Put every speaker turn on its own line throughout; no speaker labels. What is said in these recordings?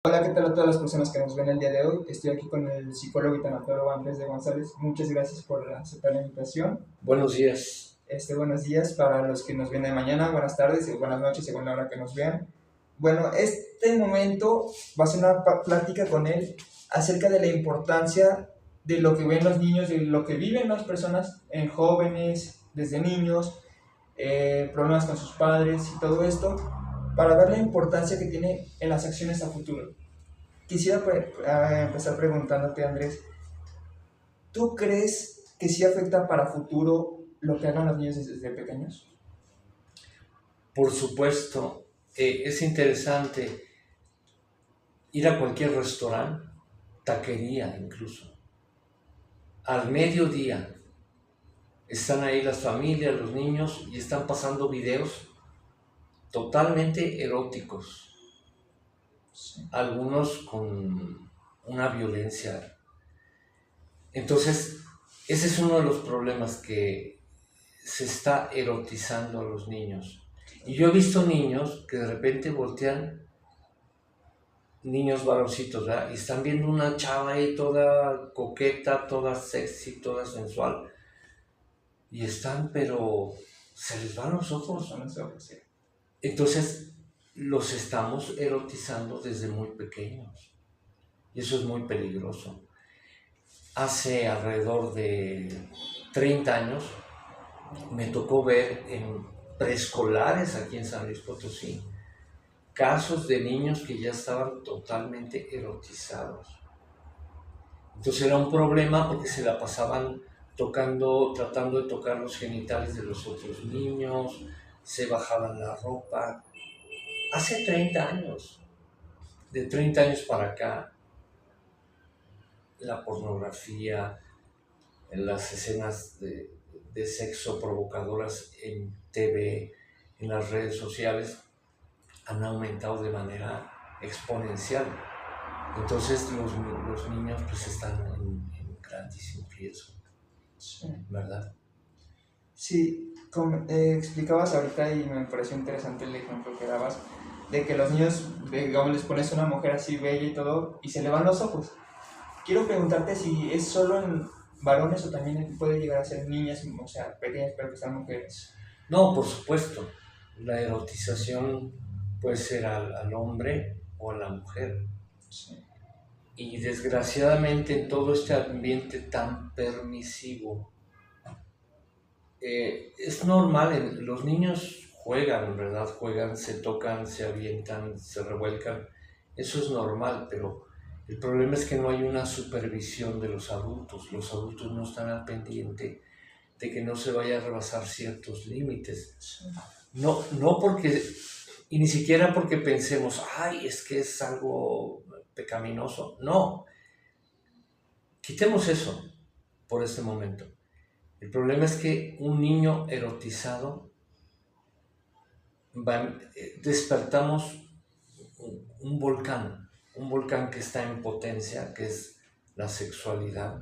Hola, ¿qué tal a todas las personas que nos ven el día de hoy? Estoy aquí con el psicólogo y tanatólogo Andrés de González. Muchas gracias por aceptar la invitación.
Buenos días.
Buenos días para los que nos ven de mañana, buenas tardes y buenas noches según la hora que nos vean. Bueno, este momento va a ser una plática con él acerca de la importancia de lo que ven los niños, de lo que viven las personas en jóvenes, desde niños, problemas con sus padres y todo esto, para ver la importancia que tiene en las acciones a futuro. Quisiera empezar preguntándote, Andrés, ¿tú crees que sí afecta para futuro lo que hagan los niños desde pequeños?
Por supuesto, es interesante ir a cualquier restaurante, taquería incluso. Al mediodía están ahí las familias, los niños y están pasando videos totalmente eróticos,
Sí.
algunos con una violencia. Entonces, ese es uno de los problemas, que se está erotizando a los niños. Y yo he visto niños que de repente voltean, niños varoncitos, ¿verdad? Y están viendo una chava ahí toda coqueta, toda sexy, toda sensual. Y están, pero se les van los ojos.
Son los ojos, sí.
Entonces, los estamos erotizando desde muy pequeños. Y eso es muy peligroso. Hace alrededor de 30 años me tocó ver en preescolares aquí en San Luis Potosí casos de niños que ya estaban totalmente erotizados. Entonces era un problema porque se la pasaban tocando, tratando de tocar los genitales de los otros niños, se bajaban la ropa. Hace 30 años, de 30 años para acá, la pornografía, las escenas de sexo provocadoras en TV, en las redes sociales, han aumentado de manera exponencial. Entonces los niños pues están en grandísimo riesgo,
Sí.
¿verdad?
Sí, como explicabas ahorita y me pareció interesante el ejemplo que dabas de que los niños, digamos, les pones una mujer así bella y todo y se le van los ojos. Quiero preguntarte si es solo en varones o también puede llegar a ser niñas, o sea, pequeñas pero que sean mujeres.
No, por supuesto, la erotización puede ser al hombre o a la mujer.
Sí.
Y desgraciadamente en todo este ambiente tan permisivo, es normal, los niños juegan, ¿verdad? Juegan, se tocan, se avientan, se revuelcan. Eso es normal, pero el problema es que no hay una supervisión de los adultos. Los adultos no están al pendiente de que no se vaya a rebasar ciertos límites.
Sí.
No porque, y ni siquiera porque pensemos, ay, es que es algo pecaminoso. No, quitemos eso por este momento. El problema es que un niño erotizado, despertamos un volcán que está en potencia, que es la sexualidad.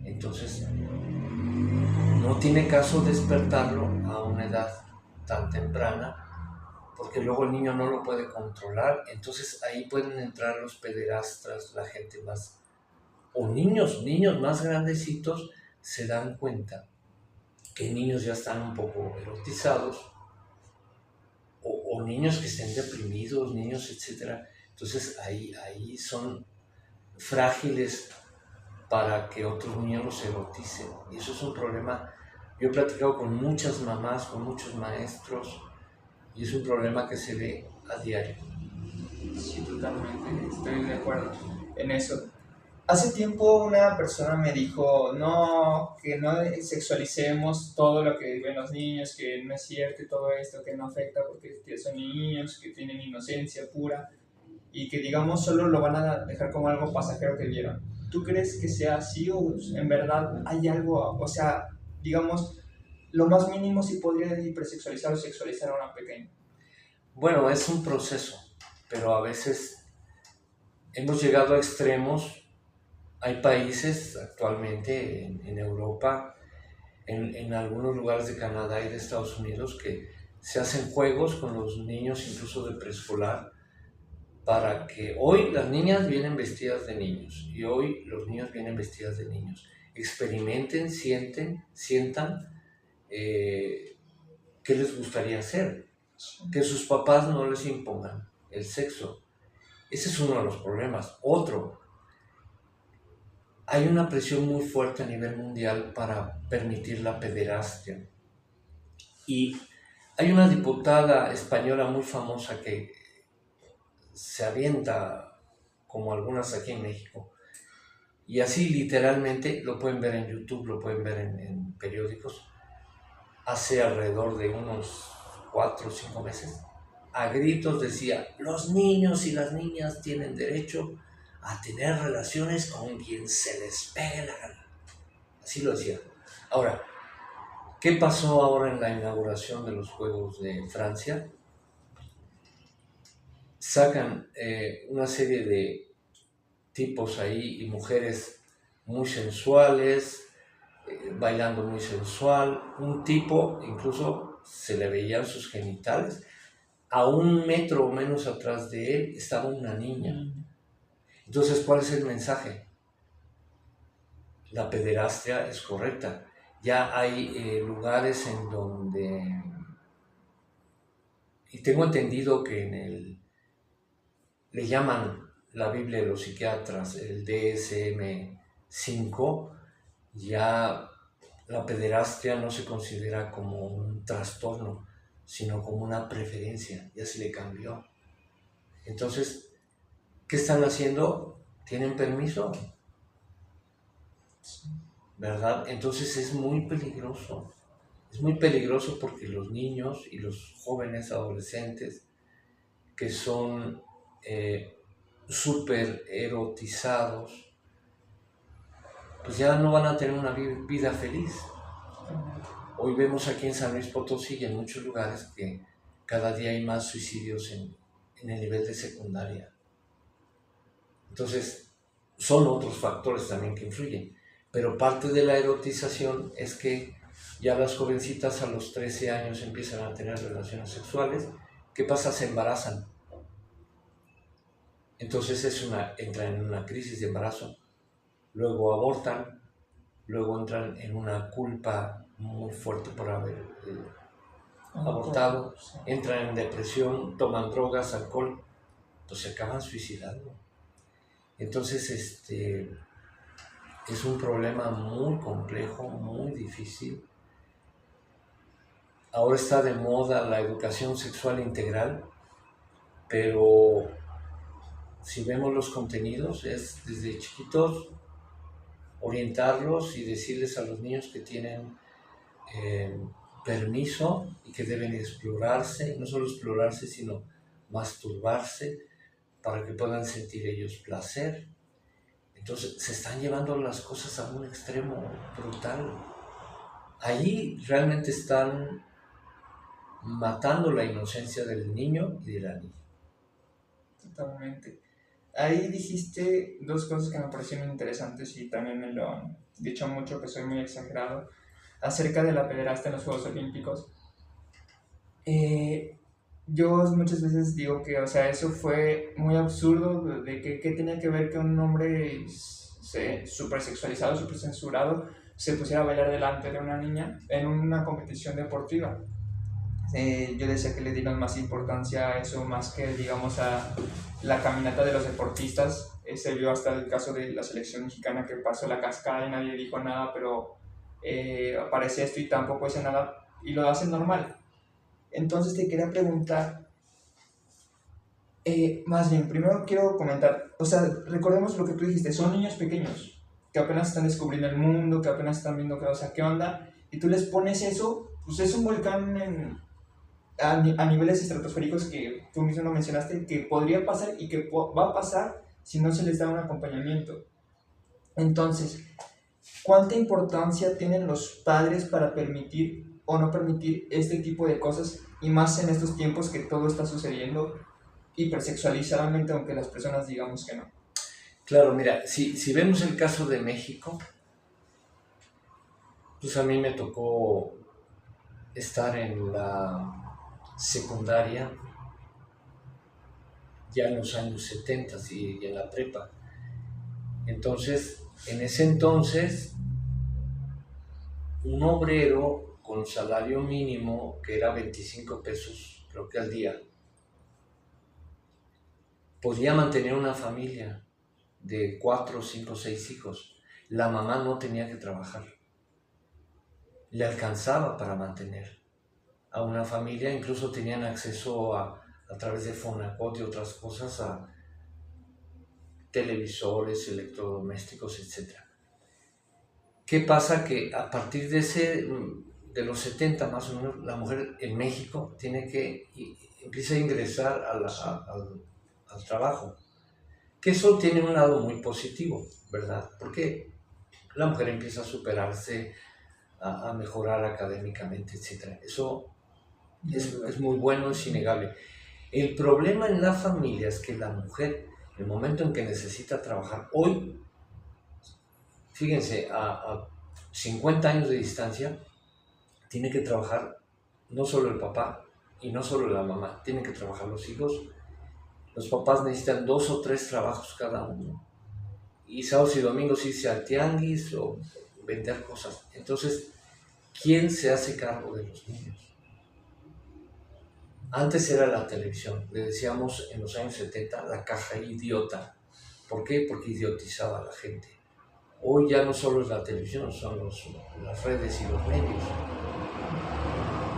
Entonces, no tiene caso despertarlo a una edad tan temprana, porque luego el niño no lo puede controlar. Entonces ahí pueden entrar los pederastras, la gente más, o niños más grandecitos, se dan cuenta que niños ya están un poco erotizados, o niños que estén deprimidos, niños, etcétera. Entonces ahí son frágiles para que otros niños los eroticen. Y eso es un problema. Yo he platicado con muchas mamás, con muchos maestros, y es un problema que se ve a diario.
Sí, totalmente, estoy de acuerdo en eso. Hace tiempo una persona me dijo, no, que no sexualicemos todo lo que ven los niños, que no es cierto y todo esto, que no afecta porque son niños, que tienen inocencia pura y que digamos solo lo van a dejar como algo pasajero que vieron. ¿Tú crees que sea así o en verdad hay algo, o sea, digamos, lo más mínimo si podría hipersexualizar o sexualizar a una pequeña?
Bueno, es un proceso, pero a veces hemos llegado a extremos. Hay países actualmente en Europa, en algunos lugares de Canadá y de Estados Unidos, que se hacen juegos con los niños, incluso de preescolar, para que hoy las niñas vienen vestidas de niños y hoy los niños vienen vestidas de niños. Experimenten, sientan qué les gustaría hacer, que sus papás no les impongan el sexo. Ese es uno de los problemas. Otro, hay una presión muy fuerte a nivel mundial para permitir la pederastia. Y hay una diputada española muy famosa que se avienta, como algunas aquí en México, y así literalmente lo pueden ver en YouTube, lo pueden ver en periódicos, hace alrededor de unos 4 o 5 meses, a gritos decía, los niños y las niñas tienen derecho a tener relaciones con quien se les pegue la gana. Así lo decía. Ahora, ¿qué pasó ahora en la inauguración de los Juegos de Francia? Sacan una serie de tipos ahí y mujeres muy sensuales, bailando muy sensual. Un tipo, incluso se le veían sus genitales. A 1 metro o menos atrás de él estaba una niña. Entonces, ¿cuál es el mensaje? La pederastia es correcta. Ya hay lugares en donde, y tengo entendido que le llaman la Biblia de los psiquiatras, el DSM-5, ya la pederastia no se considera como un trastorno, sino como una preferencia, ya se le cambió. Entonces, ¿qué están haciendo? ¿Tienen permiso? ¿Verdad? Entonces es muy peligroso. Es muy peligroso porque los niños y los jóvenes adolescentes que son súper erotizados, pues ya no van a tener una vida feliz. Hoy vemos aquí en San Luis Potosí y en muchos lugares que cada día hay más suicidios en el nivel de secundaria. Entonces, son otros factores también que influyen. Pero parte de la erotización es que ya las jovencitas a los 13 años empiezan a tener relaciones sexuales. ¿Qué pasa? Se embarazan. Entonces entran en una crisis de embarazo, luego abortan, luego entran en una culpa muy fuerte por haber abortado, entran en depresión, toman drogas, alcohol, pues se acaban suicidando. Entonces es un problema muy complejo, muy difícil. Ahora está de moda la educación sexual integral, pero si vemos los contenidos es desde chiquitos orientarlos y decirles a los niños que tienen permiso y que deben explorarse, no solo explorarse, sino masturbarse para que puedan sentir ellos placer. Entonces se están llevando las cosas a un extremo brutal. Ahí realmente están matando la inocencia del niño y de la niña.
Totalmente. Ahí dijiste dos cosas que me parecieron interesantes y también me lo han dicho mucho, que soy muy exagerado, acerca de la pederastia en los Juegos Olímpicos. Yo muchas veces digo que, o sea, eso fue muy absurdo, de que tenía que ver que un hombre súper sexualizado, súper censurado, se pusiera a bailar delante de una niña en una competición deportiva. Yo decía que le dieron más importancia a eso, más que, digamos, a la caminata de los deportistas. Se vio hasta el caso de la selección mexicana que pasó la cascada y nadie dijo nada, pero aparece esto y tampoco dice nada y lo hacen normal. Entonces te quería preguntar, más bien, primero quiero comentar, o sea, recordemos lo que tú dijiste, son niños pequeños que apenas están descubriendo el mundo, que apenas están viendo o sea, qué onda, y tú les pones eso, pues es un volcán a niveles estratosféricos que tú mismo lo mencionaste, que podría pasar y que va a pasar si no se les da un acompañamiento. Entonces, ¿cuánta importancia tienen los padres para permitir o no permitir este tipo de cosas? Y más en estos tiempos que todo está sucediendo hipersexualizadamente, aunque las personas digamos que no.
Claro, mira, si vemos el caso de México, pues a mí me tocó estar en la secundaria ya en los años 70 y en la prepa. Entonces, en ese entonces, un obrero con salario mínimo, que era 25 pesos, creo que al día, podía mantener una familia de 4, 5, 6 hijos. La mamá no tenía que trabajar. Le alcanzaba para mantener a una familia, incluso tenían acceso a través de Fonacot y otras cosas a televisores, electrodomésticos, etc. ¿Qué pasa? Que a partir de los 70 más o menos, la mujer en México empieza a ingresar al trabajo, que eso tiene un lado muy positivo, ¿verdad? Porque la mujer empieza a superarse, a mejorar académicamente, etc. Eso es muy bueno, es innegable. El problema en la familia es que la mujer, el momento en que necesita trabajar, hoy, fíjense, a 50 años de distancia, tiene que trabajar no solo el papá y no solo la mamá, tienen que trabajar los hijos. Los papás necesitan 2 o 3 trabajos cada uno. Y sábados y domingos irse al tianguis o vender cosas. Entonces, ¿quién se hace cargo de los niños? Antes era la televisión, le decíamos en los años 70 la caja idiota. ¿Por qué? Porque idiotizaba a la gente. Hoy ya no solo es la televisión, son las redes y los medios.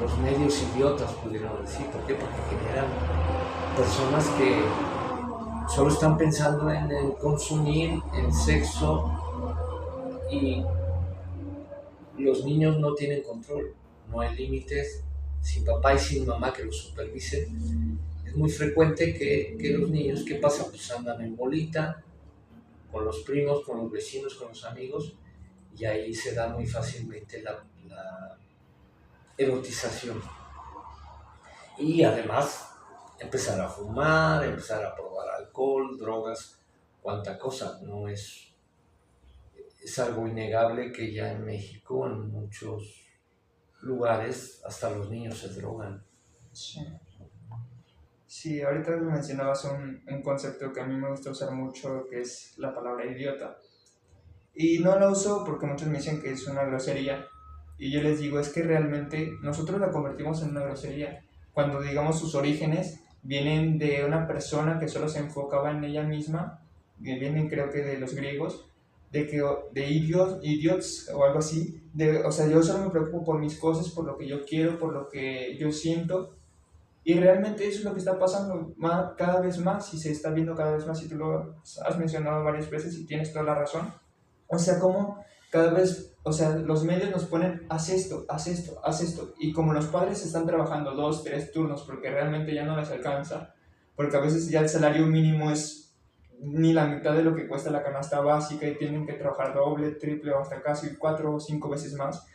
Los medios idiotas, pudieron decir. ¿Por qué? Porque generan personas que solo están pensando en el consumir, en sexo, y los niños no tienen control, no hay límites, sin papá y sin mamá que los supervisen. Es muy frecuente que los niños, ¿qué pasa? Pues andan en bolita, con los primos, con los vecinos, con los amigos, y ahí se da muy fácilmente la erotización. Y además, empezar a fumar, empezar a probar alcohol, drogas, cuánta cosa. No es algo innegable que ya en México, en muchos lugares, hasta los niños se drogan.
Sí. Sí, ahorita mencionabas un concepto que a mí me gusta usar mucho, que es la palabra idiota. Y no la uso porque muchos me dicen que es una grosería. Y yo les digo, es que realmente nosotros la convertimos en una grosería. Cuando digamos sus orígenes vienen de una persona que solo se enfocaba en ella misma, que vienen creo que de los griegos, de idiots o algo así. O sea, yo solo me preocupo por mis cosas, por lo que yo quiero, por lo que yo siento. Y realmente eso es lo que está pasando cada vez más y se está viendo cada vez más y tú lo has mencionado varias veces y tienes toda la razón. O sea, como cada vez, o sea, los medios nos ponen, haz esto, haz esto, haz esto. Y como los padres están trabajando 2, 3 turnos porque realmente ya no les alcanza, porque a veces ya el salario mínimo es ni la mitad de lo que cuesta la canasta básica y tienen que trabajar doble, triple o hasta casi 4 o 5 veces más,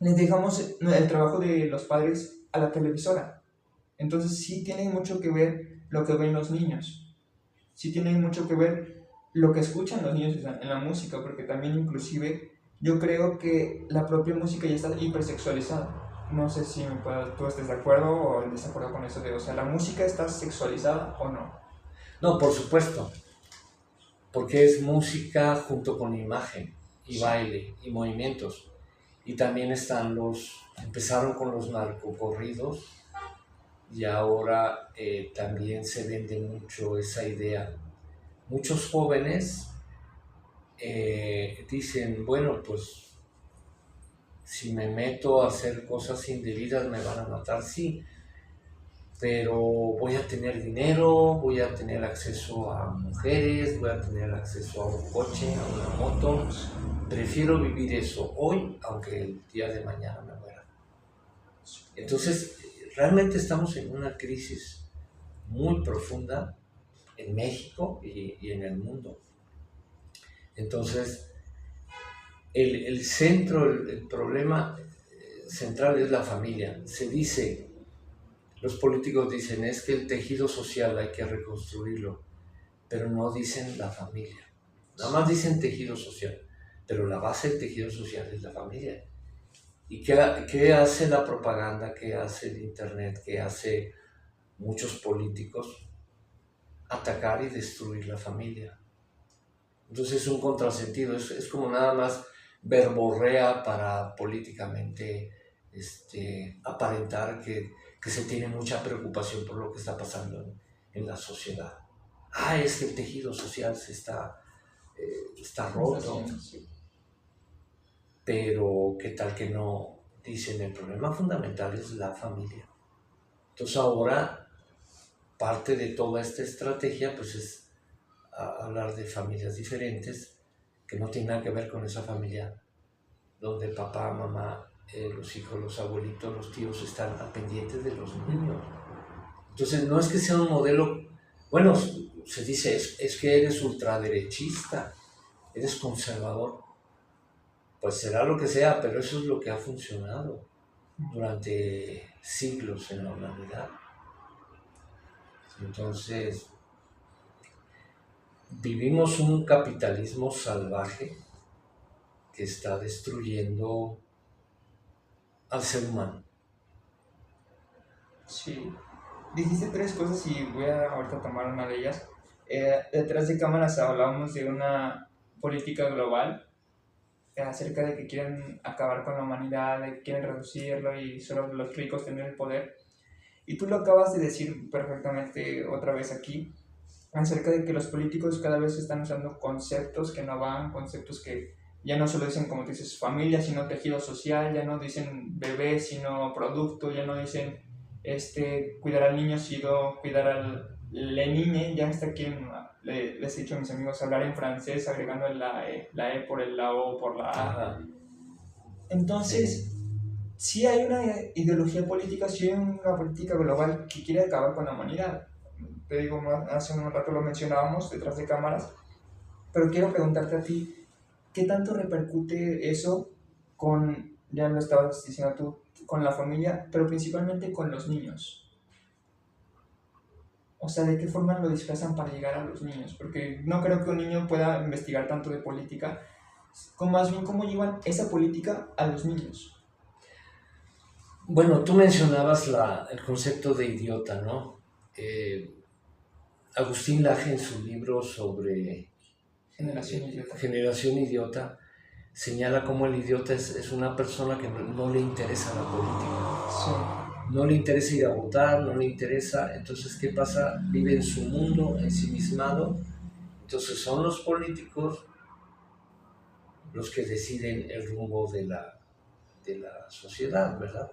les dejamos el trabajo de los padres a la televisora. Entonces sí tiene mucho que ver lo que ven los niños, sí tiene mucho que ver lo que escuchan los niños en la música, porque también inclusive yo creo que la propia música ya está hipersexualizada. No sé si tú estés de acuerdo o en desacuerdo con eso o sea, ¿la música está sexualizada o no?
No, por supuesto, porque es música junto con imagen y baile y movimientos. Y también empezaron con los narcocorridos y ahora también se vende mucho esa idea. Muchos jóvenes dicen, bueno, pues si me meto a hacer cosas indebidas me van a matar, sí, pero voy a tener dinero, voy a tener acceso a mujeres, voy a tener acceso a un coche, a una moto. Prefiero vivir eso hoy, aunque el día de mañana me muera. Entonces, realmente estamos en una crisis muy profunda en México y en el mundo. Entonces, el centro, el problema central es la familia. Se dice, los políticos dicen, es que el tejido social hay que reconstruirlo, pero no dicen la familia. Nada más dicen tejido social, pero la base del tejido social es la familia. ¿Y qué hace la propaganda? ¿Qué hace el internet? ¿Qué hace muchos políticos? atacar y destruir la familia. Entonces es un contrasentido, es como nada más verborrea para políticamente aparentar que se tiene mucha preocupación por lo que está pasando en la sociedad. Es que el tejido social está roto, pero qué tal que no. Dicen, el problema fundamental es la familia. Entonces ahora parte de toda esta estrategia pues es hablar de familias diferentes que no tienen nada que ver con esa familia donde papá, mamá, los hijos, los abuelitos, los tíos están al pendiente de los niños. Entonces no es que sea un modelo, bueno, se dice es que eres ultraderechista, eres conservador. Pues será lo que sea, pero eso es lo que ha funcionado durante siglos en la humanidad. Entonces, vivimos un capitalismo salvaje que está destruyendo al ser humano.
Sí. Dijiste tres cosas y voy a ahorita tomar una de ellas. Detrás de cámaras hablábamos de una política global acerca de que quieren acabar con la humanidad, de que quieren reducirlo y solo los ricos tener el poder. Y tú lo acabas de decir perfectamente otra vez aquí, acerca de que los políticos cada vez están usando conceptos que no van, conceptos que ya no solo dicen, como tú dices, familia, sino tejido social, ya no dicen bebé, sino producto, ya no dicen cuidar al niño, sino cuidar al le niñe, ya hasta quien les he dicho a mis amigos hablar en francés, agregando la E por el la O por la A.
Ajá.
Entonces, sí hay una ideología política, sí hay una política global que quiere acabar con la humanidad. Te digo, hace un rato lo mencionábamos detrás de cámaras, pero quiero preguntarte a ti, ¿qué tanto repercute eso con, ya lo estabas diciendo tú, con la familia, pero principalmente con los niños? O sea, ¿de qué forma lo disfrazan para llegar a los niños? Porque no creo que un niño pueda investigar tanto de política, como más bien cómo llevan esa política a los niños.
Bueno, tú mencionabas el concepto de idiota, ¿no? Agustín Laje en su libro sobre Generación Idiota señala cómo el idiota es una persona que no le interesa la política.
Sí.
No le interesa ir a votar, no le interesa. Entonces, ¿qué pasa? Vive en su mundo ensimismado. Entonces, son los políticos los que deciden el rumbo de la sociedad, ¿verdad?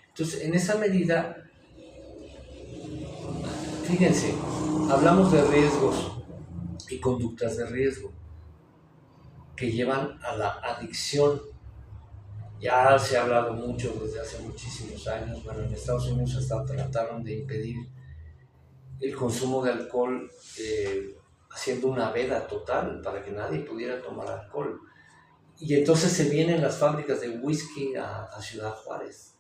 Entonces, en esa medida, fíjense, hablamos de riesgos y conductas de riesgo que llevan a la adicción. Ya se ha hablado mucho desde hace muchísimos años. Bueno, en Estados Unidos hasta trataron de impedir el consumo de alcohol haciendo una veda total para que nadie pudiera tomar alcohol. Y entonces se vienen las fábricas de whisky a Ciudad Juárez,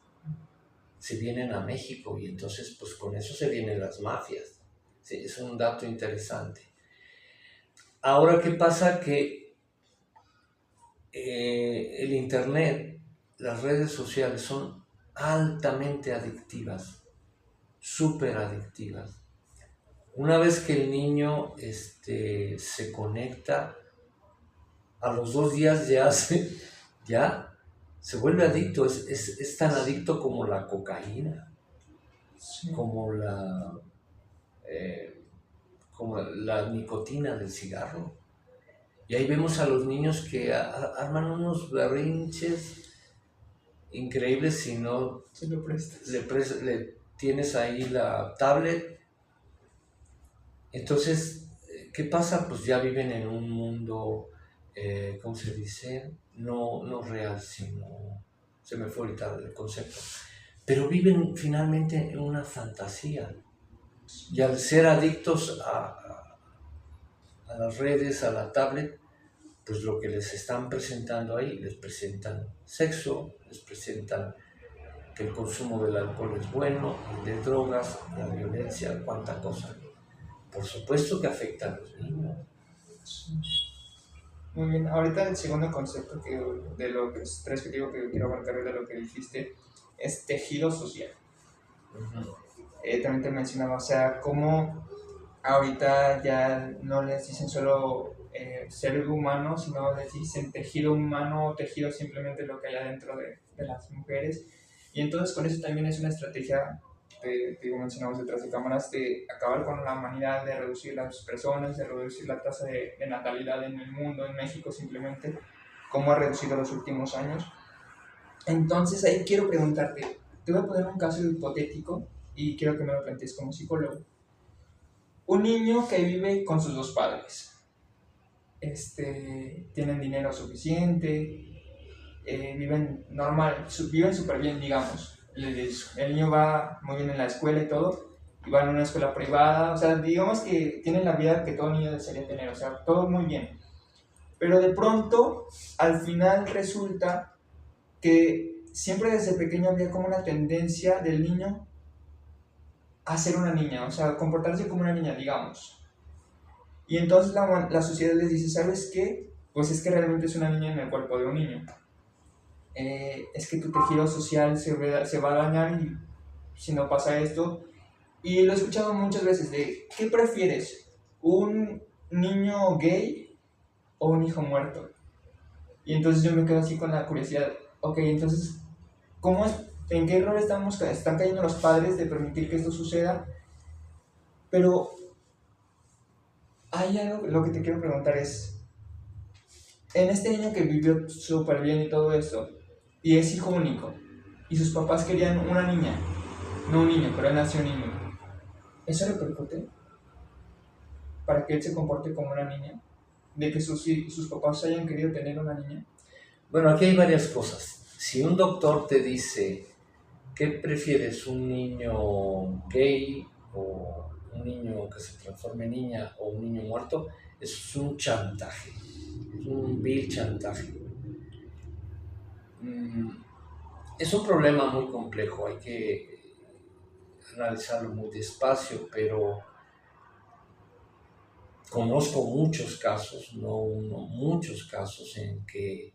se vienen a México y entonces pues con eso se vienen las mafias. Sí, es un dato interesante. Ahora, ¿qué pasa? Que el internet, las redes sociales son altamente adictivas, súper adictivas. Una vez que el niño se conecta, a los 2 días ya se vuelve adicto, es tan adicto como la cocaína,
Sí.
como la nicotina del cigarro. Y ahí vemos a los niños que arman unos berrinches increíbles si no
Se lo prestas.
le tienes ahí la tablet. Entonces, ¿qué pasa? Pues ya viven en un mundo, ¿cómo se dice? No real, sino, se me fue ahorita el concepto, pero viven finalmente en una fantasía. Y al ser adictos a las redes, a la tablet, pues lo que les están presentando ahí, les presentan sexo, les presentan que el consumo del alcohol es bueno, el de drogas, la violencia, cuánta cosa. Por supuesto que afecta a los niños.
Sí. Muy bien, ahorita el segundo concepto de lo que es tres que digo que quiero abarcar de lo que dijiste es tejido social.
Uh-huh.
También te mencionaba, o sea, cómo ahorita ya no les dicen solo ser humano, sino les dicen tejido humano o tejido simplemente lo que hay adentro de las mujeres. Y entonces con eso también es una estrategia, digo, mencionamos detrás de cámaras, de acabar con la humanidad, de reducir las personas, de reducir la tasa de natalidad en el mundo, en México simplemente, cómo ha reducido los últimos años. Entonces ahí quiero preguntarte, te voy a poner un caso hipotético y quiero que me lo plantees como psicólogo. Un niño que vive con sus dos padres, tienen dinero suficiente, viven normal, viven súper bien, digamos. El niño va muy bien en la escuela y todo, y va en una escuela privada, o sea, digamos que tienen la vida que todo niño desearía tener, o sea, todo muy bien. Pero de pronto, al final resulta que siempre desde pequeño había como una tendencia del niño a ser una niña, o sea, comportarse como una niña, digamos. Y entonces la sociedad les dice, ¿sabes qué? Pues es que realmente es una niña en el cuerpo de un niño. Es que tu tejido social se va a dañar y si no pasa esto. Y lo he escuchado muchas veces de, ¿qué prefieres? ¿Un niño gay o un hijo muerto? Y entonces yo me quedo así con la curiosidad, ok, entonces, ¿cómo es, en qué error están cayendo los padres de permitir que esto suceda? Pero hay algo, lo que te quiero preguntar es, en este niño que vivió súper bien y todo eso, y es hijo único, y sus papás querían una niña, no un niño, pero él nació niño, ¿eso repercute para que él se comporte como una niña? ¿De que sus papás hayan querido tener una niña?
Bueno, aquí hay varias cosas. Si un doctor te dice, ¿qué prefieres, un niño gay o un niño que se transforme en niña o un niño muerto? Eso es un chantaje, es un vil chantaje. Es un problema muy complejo, hay que analizarlo muy despacio, pero conozco muchos casos, no uno, muchos casos en que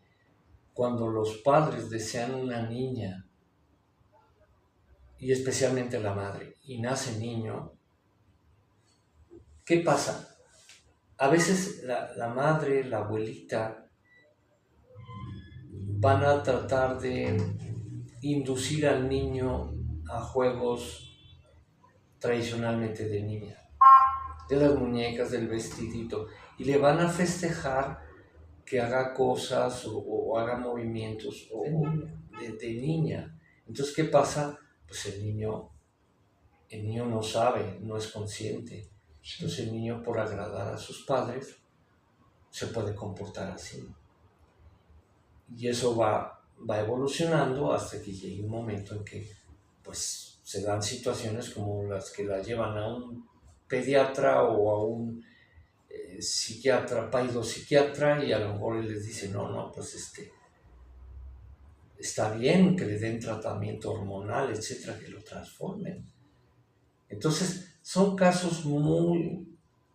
cuando los padres desean una niña, y especialmente la madre, y nace niño, ¿qué pasa? A veces la madre, la abuelita, van a tratar de inducir al niño a juegos tradicionalmente de niña, de las muñecas, del vestidito, y le van a festejar que haga cosas o haga movimientos de niña. Entonces, ¿qué pasa? Pues el niño no sabe, no es consciente. Entonces el niño, por agradar a sus padres, se puede comportar así. Y eso va evolucionando hasta que llegue un momento en que pues, se dan situaciones como las que la llevan a un pediatra o a un psiquiatra, psiquiatra, y a lo mejor él les dice, no, pues está bien que le den tratamiento hormonal, etcétera, que lo transformen. Entonces, son casos muy,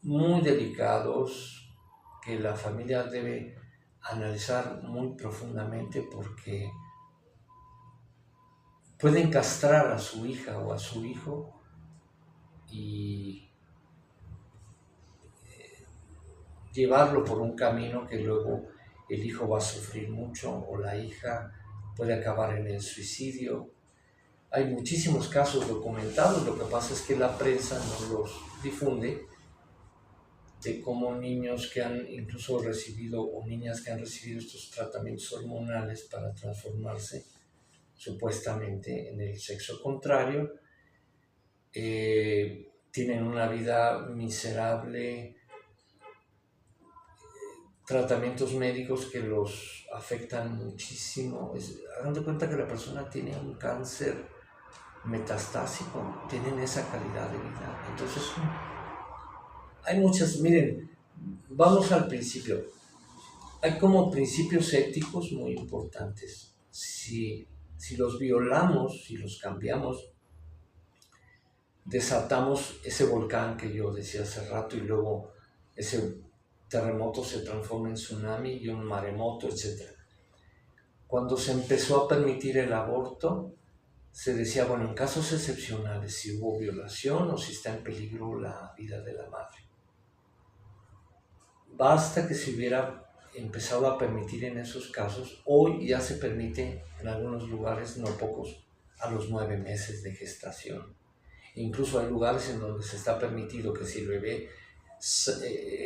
muy delicados que la familia debe analizar muy profundamente porque pueden castrar a su hija o a su hijo y llevarlo por un camino que luego el hijo va a sufrir mucho o la hija puede acabar en el suicidio. Hay muchísimos casos documentados, lo que pasa es que la prensa no los difunde, de cómo niños que han incluso recibido o niñas que han recibido estos tratamientos hormonales para transformarse supuestamente en el sexo contrario, tienen una vida miserable, tratamientos médicos que los afectan muchísimo. Hagan de cuenta que la persona tiene un cáncer metastásico, tienen esa calidad de vida. Entonces, hay muchas, miren, vamos al principio. Hay como principios éticos muy importantes. Si los violamos, si los cambiamos, desatamos ese volcán que yo decía hace rato y luego ese terremoto se transforma en tsunami y un maremoto, etc. Cuando se empezó a permitir el aborto, se decía, bueno, en casos excepcionales, si hubo violación o si está en peligro la vida de la madre. Basta que se hubiera empezado a permitir en esos casos, hoy ya se permite en algunos lugares, no pocos, a los 9 meses de gestación. Incluso hay lugares en donde se está permitido que si el bebé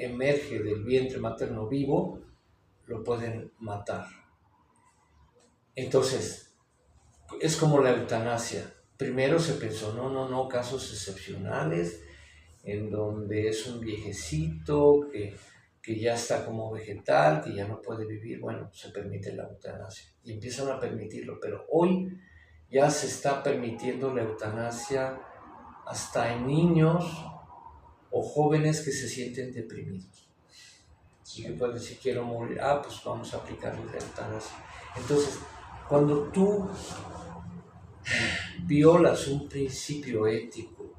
emerge del vientre materno vivo, lo pueden matar. Entonces, es como la eutanasia. Primero se pensó, no, casos excepcionales, en donde es un viejecito que ya está como vegetal, que ya no puede vivir, bueno, se permite la eutanasia. Y empiezan a permitirlo, pero hoy ya se está permitiendo la eutanasia hasta en niños o jóvenes que se sienten deprimidos. Y que pueden decir, quiero morir, pues vamos a aplicarle la eutanasia. Entonces, cuando tú violas un principio ético,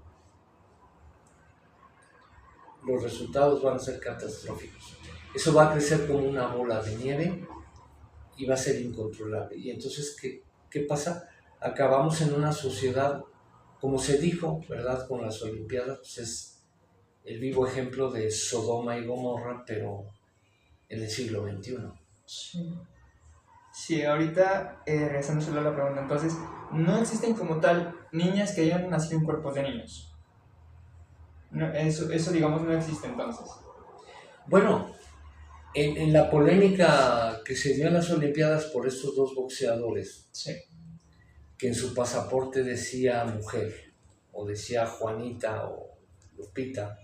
los resultados van a ser catastróficos. Eso va a crecer como una bola de nieve y va a ser incontrolable. Y entonces, ¿qué pasa? Acabamos en una sociedad, como se dijo, ¿verdad? Con las Olimpiadas, pues es el vivo ejemplo de Sodoma y Gomorra, pero en el siglo XXI.
Sí, ahorita regresando solo a la pregunta, entonces, no existen como tal niñas que hayan nacido en cuerpos de niños. No, eso digamos no existe entonces.
Bueno, en la polémica que se dio en las Olimpiadas por estos dos boxeadores,
sí,
que en su pasaporte decía mujer, o decía Juanita o Lupita,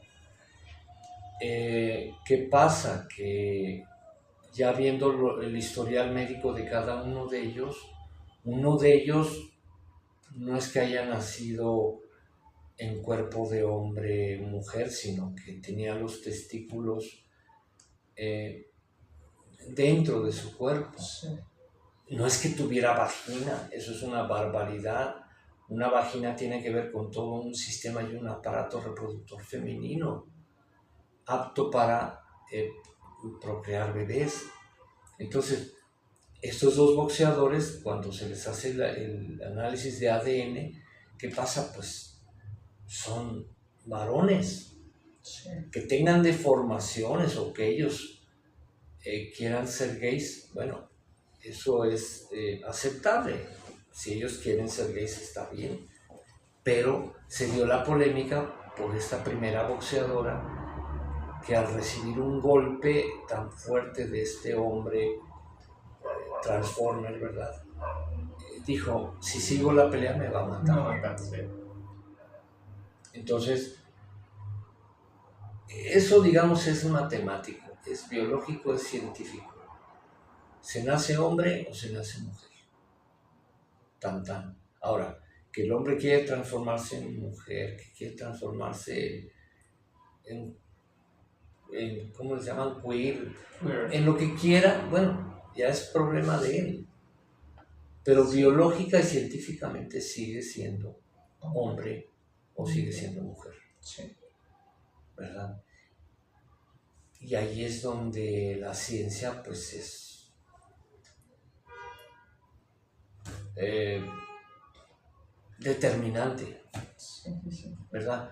¿qué pasa? Que ya viendo el historial médico de cada uno de ellos no es que haya nacido en cuerpo de hombre-mujer, sino que tenía los testículos dentro de su cuerpo.
sí.
No es que tuviera vagina, eso es una barbaridad. Una vagina tiene que ver con todo un sistema y un aparato reproductor femenino, apto para procrear bebés. Entonces, estos dos boxeadores, cuando se les hace el análisis de ADN, ¿qué pasa? Pues son varones.
Sí.
Que tengan deformaciones o que ellos quieran ser gays, bueno, eso es aceptable. Si ellos quieren ser gays está bien. Pero se dio la polémica por esta primera boxeadora que al recibir un golpe tan fuerte de este hombre Transformer, ¿verdad? Dijo, si sigo la pelea me va a matar.
Sí.
Entonces, eso digamos es matemático, es biológico, es científico. ¿Se nace hombre o se nace mujer? Tan. Ahora, que el hombre quiere transformarse en mujer, que quiere transformarse en ¿cómo les llaman? Queer, en lo que quiera, bueno, ya es problema de él. Pero biológica y científicamente sigue siendo hombre o sigue siendo mujer.
Sí.
¿Verdad? Y ahí es donde la ciencia pues es determinante, ¿verdad?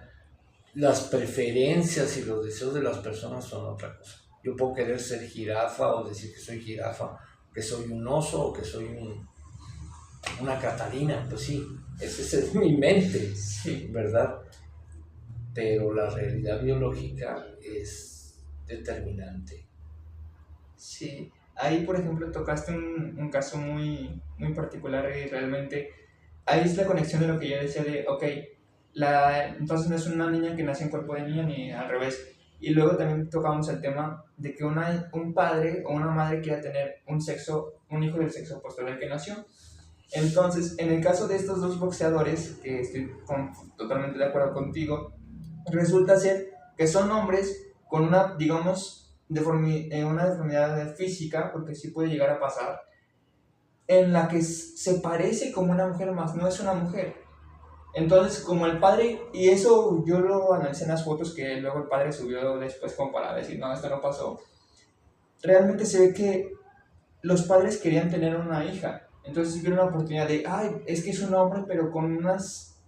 Las preferencias y los deseos de las personas son otra cosa. Yo puedo querer ser jirafa o decir que soy jirafa, que soy un oso o que soy una Catalina, pues sí, esa es mi mente,
sí,
¿verdad? Pero la realidad biológica es determinante.
Sí, ahí por ejemplo tocaste un caso muy, muy particular y realmente ahí es la conexión de lo que yo decía de, ok, entonces no es una niña que nace en cuerpo de niña ni al revés. Y luego también tocamos el tema de que un padre o una madre quiera tener un hijo del sexo opuesto al que nació. Entonces, en el caso de estos dos boxeadores, que estoy totalmente de acuerdo contigo, resulta ser que son hombres con una, digamos, una deformidad física, porque sí puede llegar a pasar, en la que se parece como una mujer, más no es una mujer. Entonces, como el padre, y eso yo lo analicé en las fotos que luego el padre subió después como para decir, no, esto no pasó, realmente se ve que los padres querían tener una hija, Entonces vieron una oportunidad de, ay, es que es un hombre, pero con unas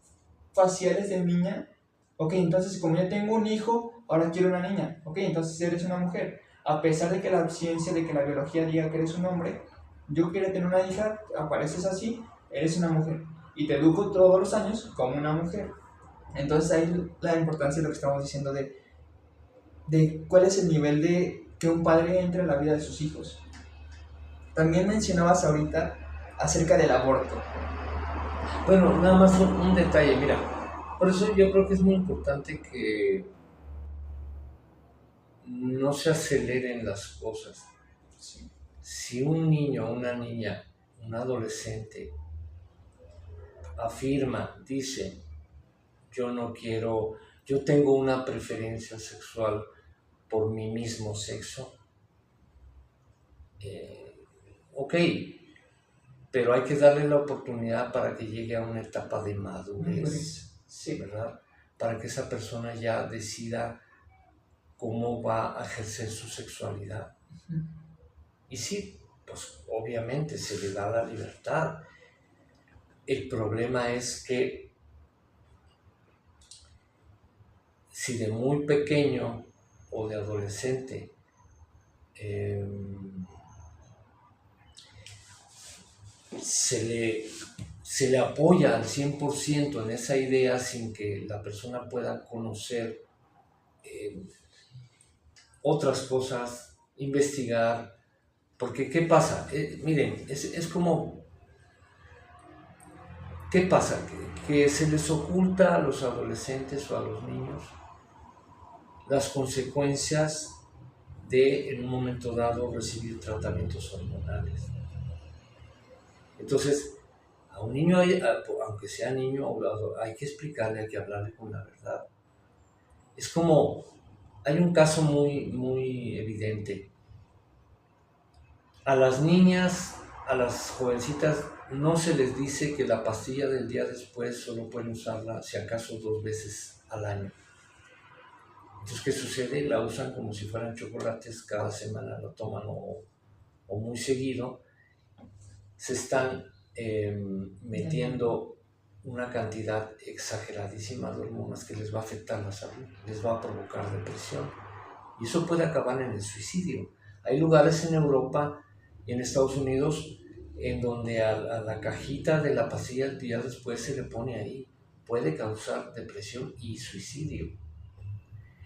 faciales de niña. Ok, entonces como yo tengo un hijo, ahora quiero una niña. Ok, entonces eres una mujer. A pesar de que la ciencia, de que la biología diga que eres un hombre, yo quiero tener una hija, apareces así, eres una mujer. Y te educo todos los años como una mujer. Entonces ahí la importancia de lo que estamos diciendo de cuál es el nivel de que un padre entre en la vida de sus hijos. También mencionabas ahorita acerca del aborto.
Bueno, nada más un detalle, mira, por eso yo creo que es muy importante que no se aceleren las cosas.
Sí.
Si un niño, una niña, un adolescente afirma, dice, yo no quiero, yo tengo una preferencia sexual por mi mismo sexo, ok, pero hay que darle la oportunidad para que llegue a una etapa de madurez,
Sí.
¿verdad? Para que esa persona ya decida cómo va a ejercer su sexualidad. Y sí, pues obviamente se le da la libertad. El problema es que si de muy pequeño o de adolescente se le apoya al 100% en esa idea sin que la persona pueda conocer otras cosas, investigar, porque ¿qué pasa? Miren, es como, ¿qué pasa? Que se les oculta a los adolescentes o a los niños las consecuencias de, en un momento dado, recibir tratamientos hormonales. Entonces, a un niño, aunque sea niño, hay que explicarle, hay que hablarle con la verdad. Es como, hay un caso muy, muy evidente. A las niñas, a las jovencitas, no se les dice que la pastilla del día después solo pueden usarla, si acaso, 2 veces al año. Entonces, ¿qué sucede? La usan como si fueran chocolates, cada semana lo toman o muy seguido. Se están metiendo una cantidad exageradísima de hormonas que les va a afectar la salud, les va a provocar depresión. Y eso puede acabar en el suicidio. Hay lugares en Europa y en Estados Unidos en donde a la cajita de la pastilla el día después se le pone ahí. Puede causar depresión y suicidio.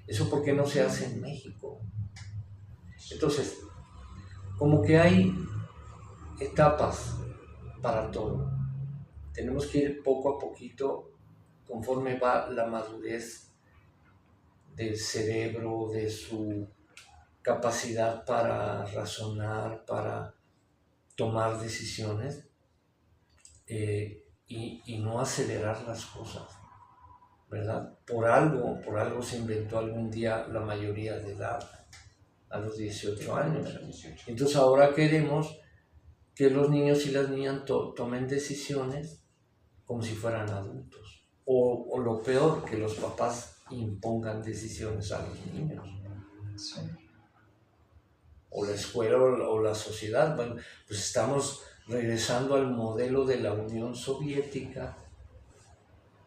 ¿Eso por qué no se hace en México? Entonces, como que hay etapas para todo. Tenemos que ir poco a poquito conforme va la madurez del cerebro, de su capacidad para razonar, para tomar decisiones y no acelerar las cosas, ¿verdad? Por algo se inventó algún día la mayoría de edad, a los 18 años. Entonces ahora queremos que los niños y las niñas tomen decisiones como si fueran adultos. O lo peor, que los papás impongan decisiones a los niños.
Sí.
O la escuela o la sociedad. Bueno, pues estamos regresando al modelo de la Unión Soviética,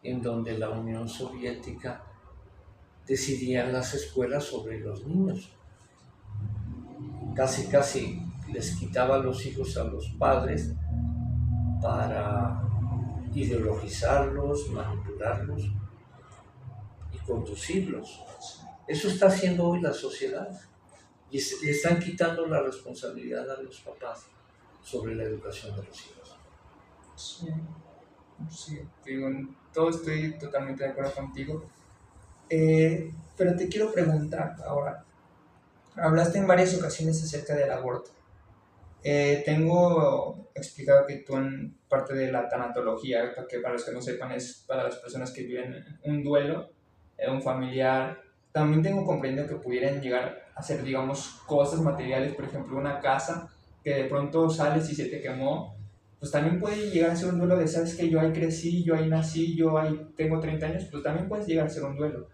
en donde la Unión Soviética decidía en las escuelas sobre los niños. Casi les quitaba los hijos a los padres para ideologizarlos, manipularlos y conducirlos. Eso está haciendo hoy la sociedad y le están quitando la responsabilidad a los papás sobre la educación de los hijos.
Sí, sí, digo, en todo estoy totalmente de acuerdo contigo. Pero te quiero preguntar ahora, hablaste en varias ocasiones acerca del aborto. Tengo explicado que tú en parte de la tanatología, que para los que no sepan es para las personas que viven un duelo, un familiar, también tengo comprendido que pudieran llegar a ser, digamos, cosas materiales, por ejemplo, una casa que de pronto sales y se te quemó, pues también puede llegar a ser un duelo de, sabes que yo ahí crecí, yo ahí nací, yo ahí tengo 30 años, pues también puedes llegar a ser un duelo.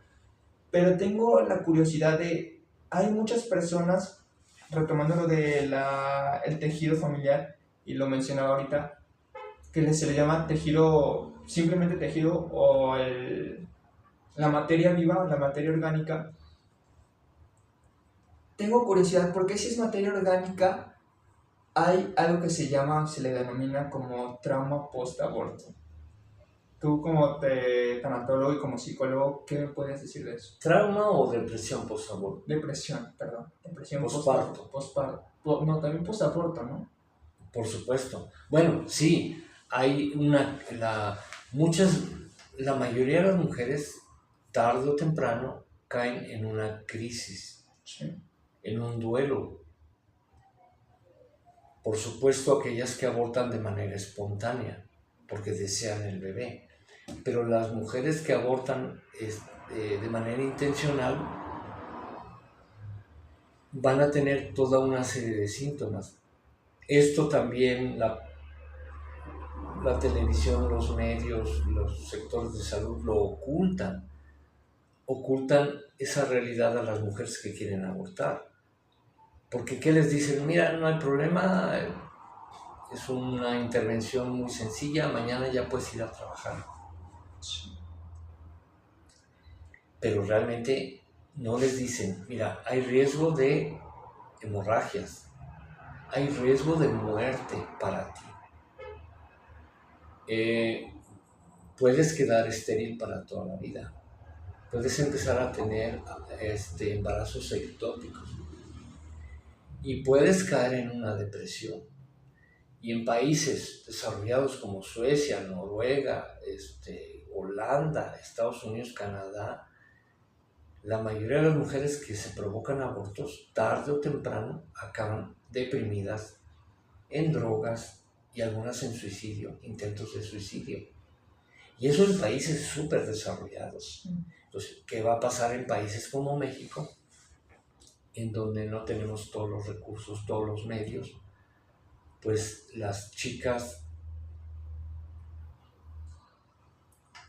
Pero tengo la curiosidad de, hay muchas personas retomando lo de el tejido familiar, y lo mencionaba ahorita, que se le llama tejido, simplemente tejido o la materia viva, la materia orgánica. Tengo curiosidad, porque si es materia orgánica, hay algo que se le denomina como trauma post-aborto. Tú como tanatólogo y como psicólogo, ¿qué me puedes decir de eso?
¿Trauma o depresión post-aborto?
Depresión, perdón. Depresión
Posparto.
Postparto. No, también post-aborto, ¿no?
Por supuesto. Bueno, sí, hay la mayoría de las mujeres, tarde o temprano, caen en una crisis,
Sí.
en un duelo. Por supuesto, aquellas que abortan de manera espontánea, porque desean el bebé. Pero las mujeres que abortan de manera intencional van a tener toda una serie de síntomas. Esto también la televisión, los medios, los sectores de salud lo ocultan. Ocultan esa realidad a las mujeres que quieren abortar. Porque ¿qué les dicen? Mira, no hay problema, es una intervención muy sencilla, mañana ya puedes ir a trabajar. Pero realmente no les dicen, mira, hay riesgo de hemorragias, hay riesgo de muerte para ti. Puedes quedar estéril para toda la vida. Puedes empezar a tener embarazos ectópicos. Y puedes caer en una depresión. Y en países desarrollados como Suecia, Noruega, Holanda, Estados Unidos, Canadá, la mayoría de las mujeres que se provocan abortos, tarde o temprano, acaban deprimidas, en drogas y algunas en suicidio, intentos de suicidio. Y eso en países súper desarrollados. Entonces, ¿qué va a pasar en países como México, en donde no tenemos todos los recursos, todos los medios? Pues las chicas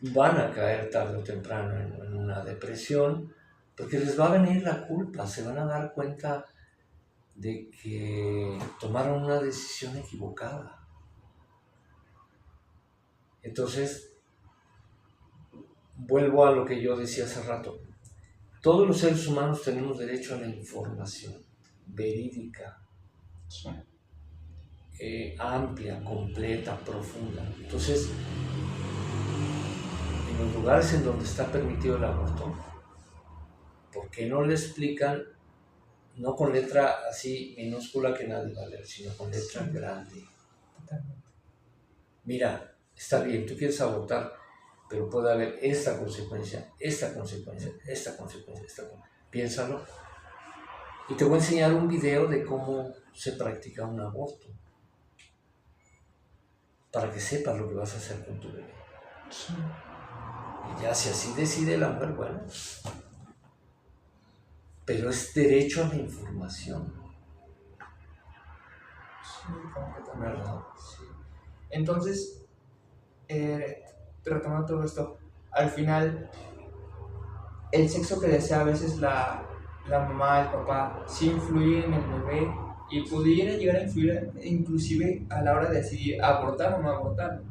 van a caer tarde o temprano en una depresión, porque les va a venir la culpa, se van a dar cuenta de que tomaron una decisión equivocada. Entonces, vuelvo a lo que yo decía hace rato. Todos los seres humanos tenemos derecho a la información verídica,
Sí.
amplia, completa, profunda. Entonces, en los lugares en donde está permitido el aborto, ¿por qué no le explican, no con letra así minúscula que nadie va a leer, sino con letra grande?
Totalmente.
Mira, está bien, tú quieres abortar, pero puede haber esta consecuencia, esta consecuencia, esta consecuencia, esta consecuencia. Piénsalo. Y te voy a enseñar un video de cómo se practica un aborto, para que sepas lo que vas a hacer con tu bebé.
Sí.
Y ya si así decide la mujer, bueno. Pero es derecho a la información.
Sí, completamente.
¿Verdad?
Sí. Entonces, retomando todo esto, al final, el sexo que desea a veces la mamá, el papá, sí influye en el bebé y pudiera llegar a influir inclusive a la hora de decidir abortar o no abortar.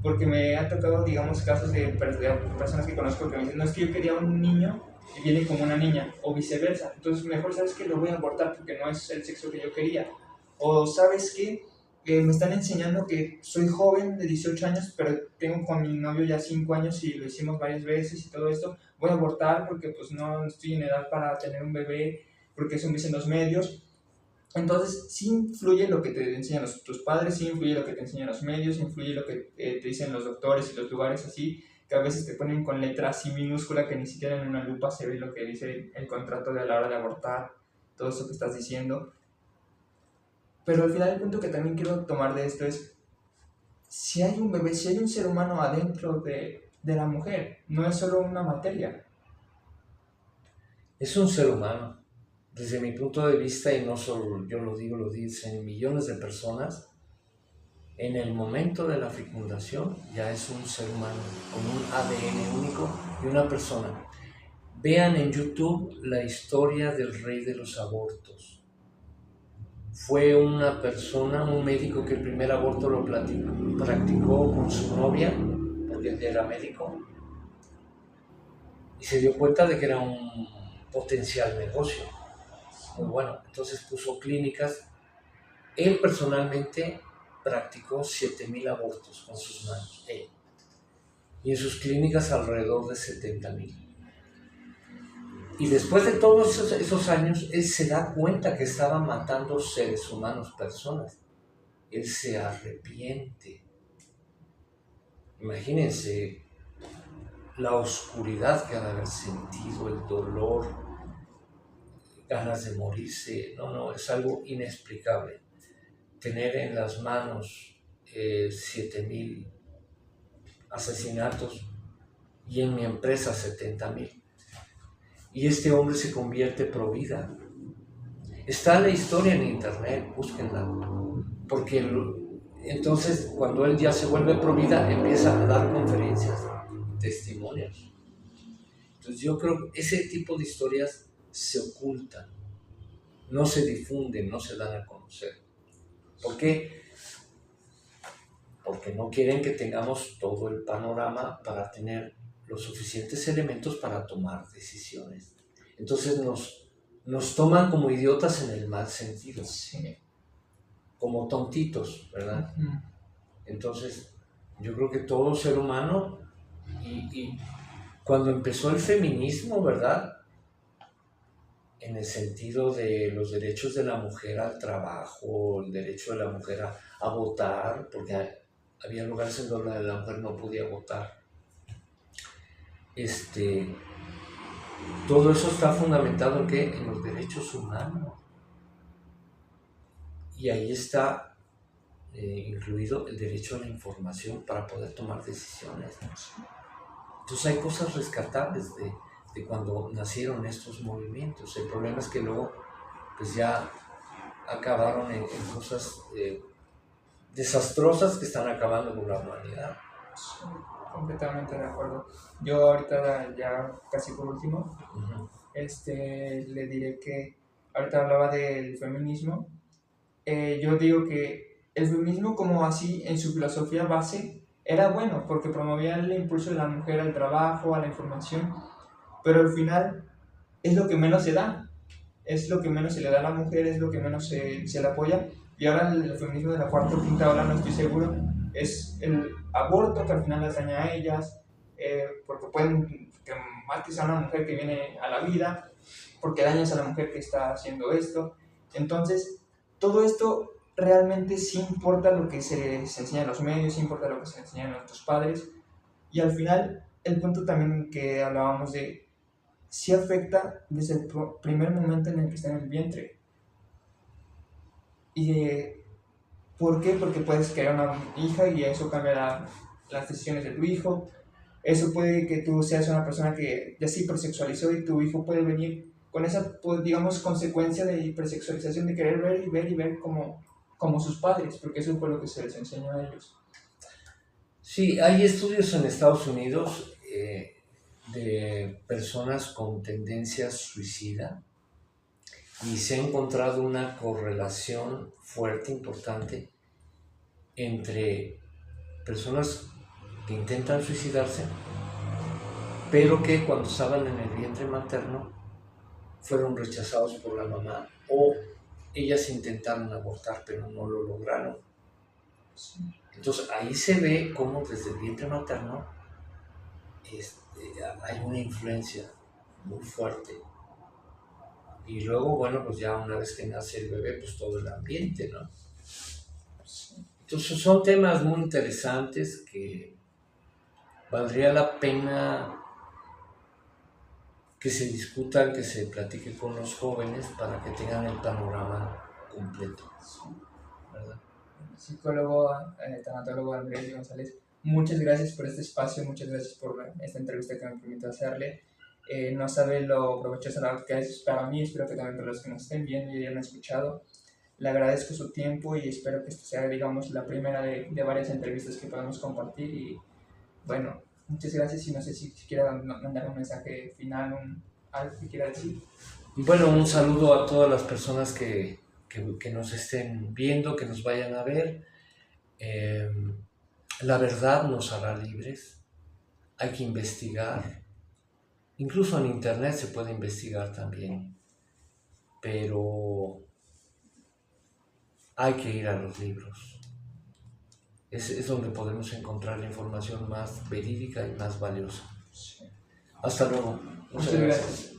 Porque me ha tocado, digamos, casos de personas que conozco que me dicen, no, es que yo quería un niño y viene como una niña, o viceversa. Entonces, mejor sabes que lo voy a abortar porque no es el sexo que yo quería. O sabes que me están enseñando que soy joven de 18 años, pero tengo con mi novio ya 5 años y lo hicimos varias veces y todo esto. Voy a abortar porque pues no estoy en edad para tener un bebé, porque eso me dicen los medios. Entonces, sí influye lo que te enseñan tus padres, sí influye lo que te enseñan los medios, influye lo que te dicen los doctores y los lugares así, que a veces te ponen con letra así minúscula que ni siquiera en una lupa se ve lo que dice el contrato de a la hora de abortar, todo eso que estás diciendo. Pero al final el punto que también quiero tomar de esto es, si hay un bebé, si hay un ser humano adentro de la mujer, no es solo una materia.
Es un ser humano. Desde mi punto de vista, y no solo yo lo digo, lo dicen millones de personas, en el momento de la fecundación ya es un ser humano con un ADN único y una persona. Vean en YouTube la historia del rey de los abortos. fue una persona, un médico que el primer aborto lo practicó con su novia, porque él era médico, y se dio cuenta de que era un potencial negocio muy bueno. Entonces puso clínicas. Él personalmente practicó 7,000 abortos con sus manos, él. Y en sus clínicas alrededor de 70,000. Y después de todos esos años, él se da cuenta que estaba matando seres humanos, personas. Él se arrepiente. Imagínense la oscuridad que ha de haber sentido, el dolor, ganas de morirse. No, es algo inexplicable. Tener en las manos 7,000 asesinatos y en mi empresa 70,000. Y este hombre se convierte pro vida. Está la historia en internet, búsquenla. Porque entonces cuando él ya se vuelve pro vida, empieza a dar conferencias, testimonios. Entonces yo creo que ese tipo de historias se ocultan, no se difunden, no se dan a conocer. ¿Por qué? Porque no quieren que tengamos todo el panorama para tener los suficientes elementos para tomar decisiones. Entonces nos toman como idiotas en el mal sentido,
Sí.
como tontitos, ¿verdad?
Ujú.
Entonces yo creo que todo ser humano, y cuando empezó el feminismo, ¿verdad? En el sentido de los derechos de la mujer al trabajo, el derecho de la mujer a votar, porque había lugares en donde la mujer no podía votar. Todo eso está fundamentado ¿en qué? En los derechos humanos. Y ahí está incluido el derecho a la información para poder tomar decisiones. Entonces hay cosas rescatables de cuando nacieron estos movimientos. El problema es que luego pues ya acabaron en cosas desastrosas que están acabando con la humanidad.
Sí, completamente de acuerdo. Yo ahorita ya casi por último,
Uh-huh.
le diré que ahorita hablaba del feminismo. Yo digo que el feminismo como así en su filosofía base era bueno porque promovía el impulso de la mujer al trabajo, a la información, pero al final es lo que menos se da, es lo que menos se le da a la mujer, es lo que menos se le apoya. Y ahora el feminismo de la cuarta o quinta ola, no estoy seguro, es el aborto que al final las daña a ellas, porque pueden que mates a una mujer que viene a la vida, porque dañas a la mujer que está haciendo esto. Entonces, todo esto realmente sí importa lo que se enseña en los medios, sí importa lo que se enseña a nuestros padres. Y al final, el punto también que hablábamos de sí afecta desde el primer momento en el que está en el vientre. ¿Y por qué? Porque puedes crear una hija y eso cambia las decisiones de tu hijo. Eso puede que tú seas una persona que ya se hipersexualizó y tu hijo puede venir con esa, pues, digamos, consecuencia de hipersexualización, de querer ver y ver y ver como sus padres, porque eso fue lo que se les enseñó a ellos.
Sí, hay estudios en Estados Unidos de personas con tendencia suicida y se ha encontrado una correlación fuerte, importante, entre personas que intentan suicidarse, pero que cuando estaban en el vientre materno fueron rechazados por la mamá, o ellas intentaron abortar pero no lo lograron.
Sí.
Entonces ahí se ve cómo desde el vientre materno hay una influencia muy fuerte. Y luego, bueno, pues ya una vez que nace el bebé, pues todo el ambiente, ¿no? Entonces son temas muy interesantes que valdría la pena que se discutan, que se platique con los jóvenes para que tengan el panorama completo, ¿verdad?
Psicólogo, tanatólogo Andrés González, muchas gracias por este espacio, muchas gracias por esta entrevista que me permitió hacerle. No sabe lo provechosa que es para mí, espero que también para los que nos estén viendo y hayan escuchado. Le agradezco su tiempo y espero que esta sea, digamos, la primera de varias entrevistas que podamos compartir. Y bueno, muchas gracias y no sé si quiera mandar un mensaje final, algo que quiera decir.
Bueno, un saludo a todas las personas que que nos estén viendo, que nos vayan a ver. La verdad nos hará libres. Hay que investigar. Incluso en internet se puede investigar también. Pero hay que ir a los libros. Es donde podemos encontrar la información más verídica y más valiosa.
Sí.
Hasta luego.
Muchas gracias.